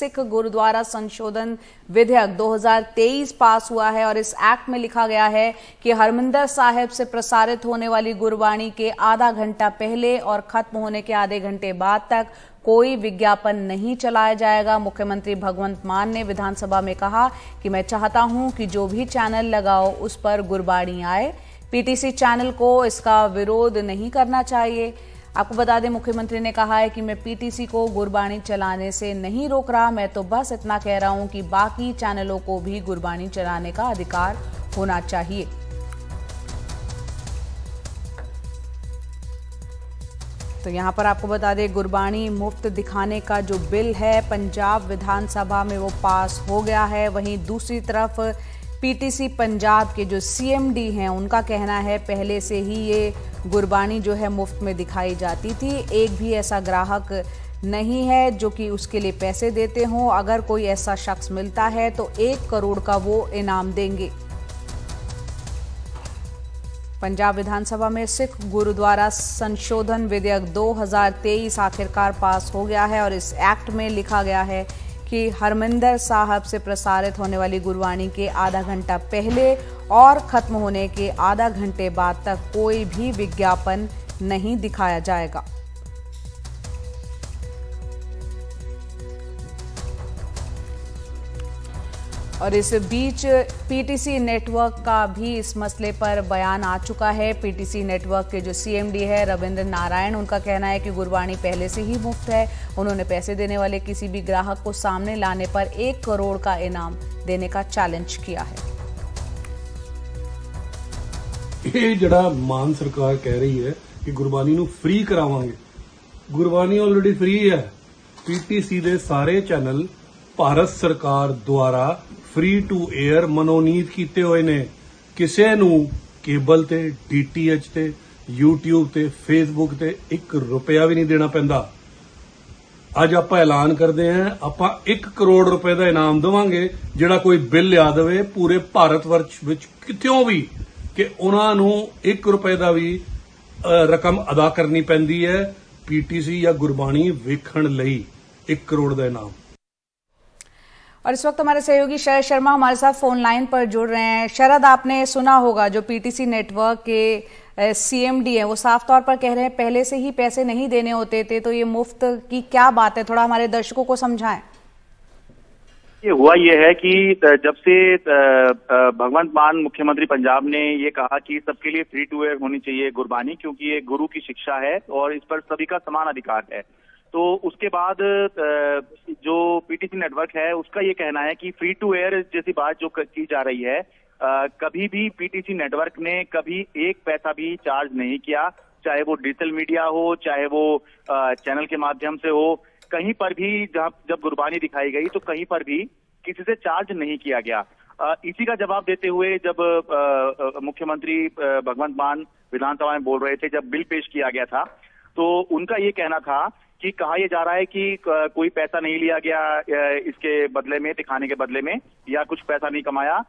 सिख गुरुद्वारा संशोधन विधेयक 2023 पास हुआ है और इस एक्ट में लिखा गया है कि हरमिंदर साहिब से प्रसारित होने वाली गुरबाणी के आधा घंटा पहले और खत्म होने के आधे घंटे बाद तक कोई विज्ञापन नहीं चलाया जाएगा। मुख्यमंत्री भगवंत मान ने विधानसभा में कहा कि मैं चाहता हूं कि जो भी चैनल लगाओ उस पर गुरबाणी आए। पीटीसी चैनल को इसका विरोध नहीं करना चाहिए। आपको बता दें, मुख्यमंत्री ने कहा है कि मैं पीटीसी को गुरबाणी चलाने से नहीं रोक रहा, मैं तो बस इतना कह रहा हूं कि बाकी चैनलों को भी गुरबाणी चलाने का अधिकार होना चाहिए। तो यहां पर आपको बता दें, गुरबाणी मुफ्त दिखाने का जो बिल है पंजाब विधानसभा में वो पास हो गया है। वहीं दूसरी तरफ पीटीसी पंजाब के जो सीएमडी हैं उनका कहना है पहले से ही ये गुरबाणी जो है मुफ्त में दिखाई जाती थी। एक भी ऐसा ग्राहक नहीं है जो कि उसके लिए पैसे देते हों। अगर कोई ऐसा शख्स मिलता है तो 1 करोड़ का वो इनाम देंगे। पंजाब विधानसभा में सिख गुरुद्वारा संशोधन विधेयक 2023 आखिरकार पास हो गया है और इस एक्ट में लिखा गया है कि हरमिंदर साहब से प्रसारित होने वाली गुरबाणी के आधा घंटा पहले और खत्म होने के आधा घंटे बाद तक कोई भी विज्ञापन नहीं दिखाया जाएगा। और इस बीच पीटीसी नेटवर्क का भी इस मसले पर बयान आ चुका है। पीटीसी नेटवर्क के जो सीएमडी है रविंद्र नारायण, उनका कहना है कि गुरबाणी पहले से ही मुफ्त है। उन्होंने पैसे देने वाले किसी भी ग्राहक को सामने लाने पर 1 करोड़ का इनाम देने का चैलेंज किया है। ये जड़ा मान सरकार कह रही है कि गुरबाणी नूं फ्री करावांगे, गुरबाणी ऑलरेडी फ्री है। पीटीसी दे सारे चैनल भारत सरकार द्वारा फ्री टू एयर मनोनीत कीते हुए ने। किसे नूं केबल ते, डीटीएच ते, यूट्यूब ते, फेसबुक ते 1 रुपया भी नहीं देना पैंदा। अज आपां ऐलान करदे हैं आपां 1 करोड़ रुपए का इनाम देवांगे जिहड़ा कोई बिल लिया देवे पूरे भारत वर्ष विच कित्थों भी कि उन्हां नूं 1 रुपए का भी रकम अदा करनी पैंदी है पीटीसी या गुरबाणी वेखण लई। 1 करोड़ का इनाम। और इस वक्त हमारे सहयोगी शरद शर्मा हमारे साथ फोन लाइन पर जुड़ रहे हैं। शरद, आपने सुना होगा जो पीटीसी नेटवर्क के सीएमडी है वो साफ तौर पर कह रहे हैं पहले से ही पैसे नहीं देने होते थे, तो ये मुफ्त की क्या बात है, थोड़ा हमारे दर्शकों को समझाएं। ये हुआ ये है कि जब से भगवंत मान मुख्यमंत्री पंजाब ने ये कहा कि सबके लिए फ्री टू एयर होनी चाहिए गुरबाणी, क्योंकि ये गुरु की शिक्षा है और इस पर सभी का समान अधिकार है, तो उसके बाद जो पीटीसी नेटवर्क है उसका ये कहना है कि फ्री टू एयर जैसी बात जो की जा रही है, कभी भी पीटीसी नेटवर्क ने कभी 1 पैसा भी चार्ज नहीं किया, चाहे वो डिजिटल मीडिया हो, चाहे वो चैनल के माध्यम से हो। कहीं पर भी जब गुरबाणी दिखाई गई तो कहीं पर भी किसी से चार्ज नहीं किया गया। इसी का जवाब देते हुए जब मुख्यमंत्री भगवंत मान विधानसभा में बोल रहे थे, जब बिल पेश किया गया था, तो उनका ये कहना था कि कहा यह जा रहा है कि कोई पैसा नहीं लिया गया इसके बदले में, दिखाने के बदले में, या कुछ पैसा नहीं कमाया,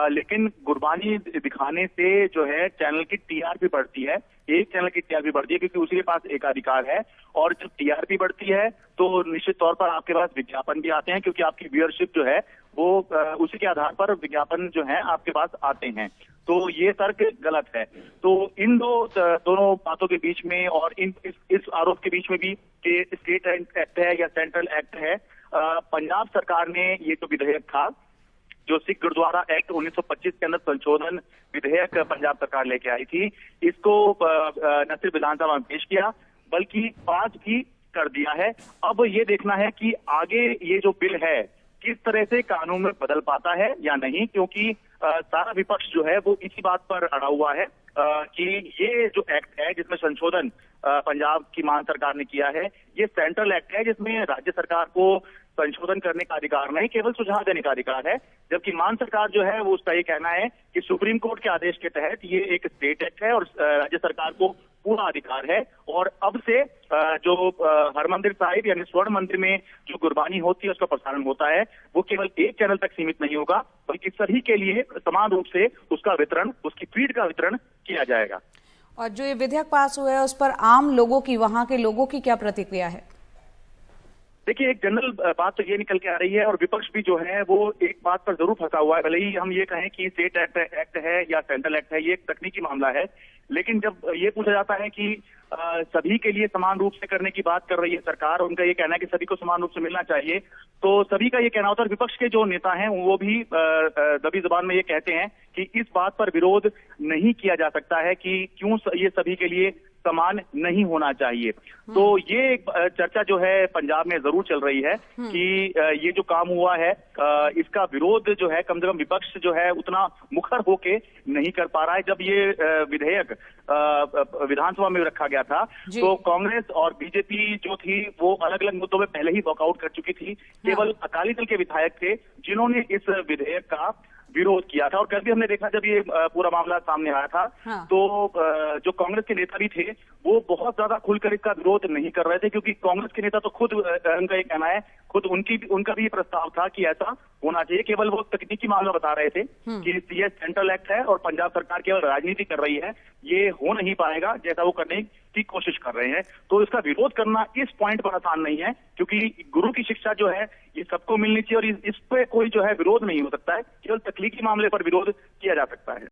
लेकिन गुरबाणी दिखाने से जो है चैनल की टीआरपी बढ़ती है। एक चैनल की टीआरपी बढ़ती है क्योंकि उसी के पास एकाधिकार है, और जब टीआरपी बढ़ती है तो निश्चित तौर पर आपके पास विज्ञापन भी आते हैं, क्योंकि आपकी व्यूअरशिप जो है वो उसी के आधार पर विज्ञापन जो है आपके पास आते हैं। तो ये तर्क गलत है। तो इन दोनों बातों के बीच में और इस आरोप के बीच में भी कि स्टेट एक्ट है या सेंट्रल एक्ट है, पंजाब सरकार ने ये जो विधेयक था, जो सिख गुरुद्वारा एक्ट 1925 के अंदर संशोधन विधेयक पंजाब सरकार लेके आई थी, इसको न सिर्फ विधानसभा में पेश किया बल्कि पास भी कर दिया है। अब ये देखना है कि आगे ये जो बिल है किस तरह से कानून में बदल पाता है या नहीं, क्योंकि सारा विपक्ष जो है वो इसी बात पर अड़ा हुआ है कि ये जो एक्ट है जिसमें संशोधन पंजाब की मान सरकार ने किया है, ये सेंट्रल एक्ट है जिसमें राज्य सरकार को संशोधन करने का अधिकार नहीं, केवल सुझाव देने का अधिकार है। जबकि मान सरकार जो है वो उसका ये कहना है कि सुप्रीम कोर्ट के आदेश के तहत ये एक स्टेट एक्ट है और राज्य सरकार को पूरा अधिकार है। और अब से जो हरमंदिर साहिब यानी स्वर्ण मंदिर में जो गुरबानी होती है उसका प्रसारण होता है, वो केवल एक चैनल तक सीमित नहीं होगा, बल्कि सभी के लिए समान रूप से उसका वितरण, उसकी फीड का वितरण किया जाएगा। और जो ये विधेयक पास हुआ है उस पर आम लोगों की, वहां के लोगों की क्या प्रतिक्रिया है? देखिए, एक जनरल बात तो ये निकल के आ रही है और विपक्ष भी जो है वो एक बात पर जरूर फंसा हुआ है। भले ही हम ये कहें कि स्टेट एक्ट है या सेंट्रल एक्ट है, ये एक तकनीकी मामला है, लेकिन जब ये पूछा जाता है कि सभी के लिए समान रूप से करने की बात कर रही है सरकार, उनका ये कहना है कि सभी को समान रूप से मिलना चाहिए, तो सभी का ये कहना होता है। विपक्ष के जो नेता हैं वो भी दबी जबान में ये कहते हैं कि इस बात पर विरोध नहीं किया जा सकता है कि क्यों ये सभी के लिए समान नहीं होना चाहिए। तो ये चर्चा जो है पंजाब में जरूर चल रही है कि ये जो काम हुआ है इसका विरोध जो है कम से कम विपक्ष जो है उतना मुखर होके नहीं कर पा रहा है। जब ये विधेयक विधानसभा में रखा गया था तो कांग्रेस और बीजेपी जो थी वो अलग अलग मुद्दों में पहले ही वॉकआउट कर चुकी थी। केवल अकाली दल के विधायक थे जिन्होंने इस विधेयक का विरोध किया था। और कल भी हमने देखा जब ये पूरा मामला सामने आया था तो जो कांग्रेस के नेता भी थे वो बहुत ज्यादा खुलकर इसका विरोध नहीं कर रहे थे, क्योंकि कांग्रेस के नेता तो खुद उनका ये कहना है, खुद उनका भी प्रस्ताव था कि ऐसा होना चाहिए। केवल वो तकनीकी मामला बता रहे थे कि ये सेंट्रल एक्ट है और पंजाब सरकार केवल राजनीति कर रही है, ये हो नहीं पाएगा जैसा वो करने की कोशिश कर रहे हैं। तो इसका विरोध करना इस पॉइंट पर आसान नहीं है, क्योंकि गुरु की शिक्षा जो है ये सबको मिलनी चाहिए और इस पे कोई जो है विरोध नहीं हो सकता है। केवल तकनीकी मामले पर विरोध किया जा सकता है।